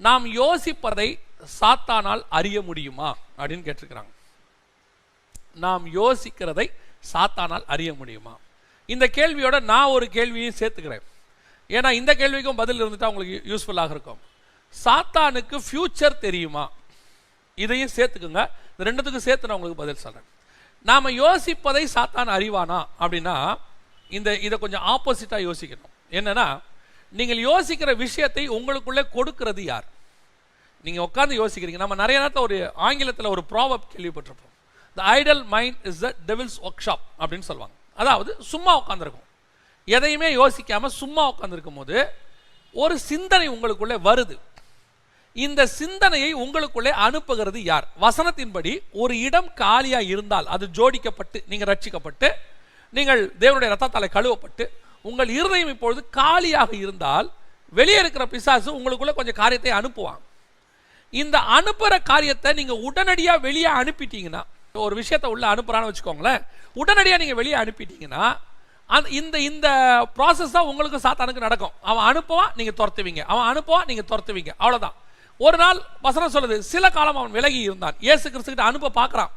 நாம் யோசிப்பதை சாத்தானால் அறிய முடியுமா அப்படின்னு கேட்டிருக்கிறாங்க. நாம் யோசிக்கிறதை சாத்தானால் அறிய முடியுமா? இந்த கேள்வியோட நான் ஒரு கேள்வியும் சேர்த்துக்கிறேன். ஏன்னா இந்த கேள்விக்கும் பதில் இருந்துட்டா உங்களுக்கு யூஸ்ஃபுல்லாக இருக்கும். சாத்தானுக்கு ஃபியூச்சர் தெரியுமா? இதையும் சேர்த்துக்குங்க. இந்த ரெண்டுத்துக்கும் சேர்த்து நான் உங்களுக்கு பதில் சொல்றேன். நாம யோசிப்பதை சாத்தான் அறிவானா அப்படின்னா இதை கொஞ்சம் ஆப்போசிட்டா யோசிக்கணும். என்னன்னா, நீங்கள் யோசிக்கிற விஷயத்தை உங்களுக்குள்ளே கொடுக்கிறது யார்? நீங்க உட்கார்ந்து யோசிக்கிறீங்க. நம்ம நிறைய நேரத்தில் ஒரு ஆங்கிலத்தில் ஒரு ப்ராவர்ப் கேள்விப்பட்டிருப்போம். The idle mind is the devil's workshop அப்படின்னு சொல்லுவாங்க. அதாவது சும்மா உட்கார்ந்துருக்கும், எதையுமே யோசிக்காம சும்மா உட்கார்ந்துருக்கும் போது ஒரு சிந்தனை உங்களுக்குள்ளே வருது. இந்த சிந்தனையை உங்களுக்குள்ளே அனுப்புகிறது யார்? வசனத்தின்படி ஒரு இடம் காலியா இருந்தால், அது ஜோடிக்கப்பட்டு நீங்க ரட்சிக்கப்பட்டு நீங்கள் தேவனுடைய ரத்தத்தாலே கழுவப்பட்டு உங்கள் இருதயம் இப்பொழுது காலியாக இருந்தால், வெளியே இருக்கிற பிசாசு உங்களுக்குள்ள கொஞ்சம் காரியத்தை அனுப்புவாங்க. இந்த அனுப்புற காரியத்தை நீங்க உடனடியா வெளியே அனுப்பிட்டீங்கன்னா, ஒரு விஷயத்தை உள்ள அனுப்புறான்னு வச்சுக்கோங்களேன், உடனடியா நீங்க வெளியே அனுப்பிட்டீங்கன்னா இந்த ப்ராசஸ் தான் உங்களுக்கு சாத்தானுக்கு நடக்கும். அவன் அனுப்புவான், நீங்க துரத்துவீங்க, அவன் அனுப்புவான், நீங்க துரத்துவீங்க, அவ்வளவுதான். ஒரு நாள் வசனம் சொல்லுது, சில காலம் அவன் விலகி இருந்தான். இயேசு கிறிஸ்து கிட்ட அனுப்ப பார்க்கறான்.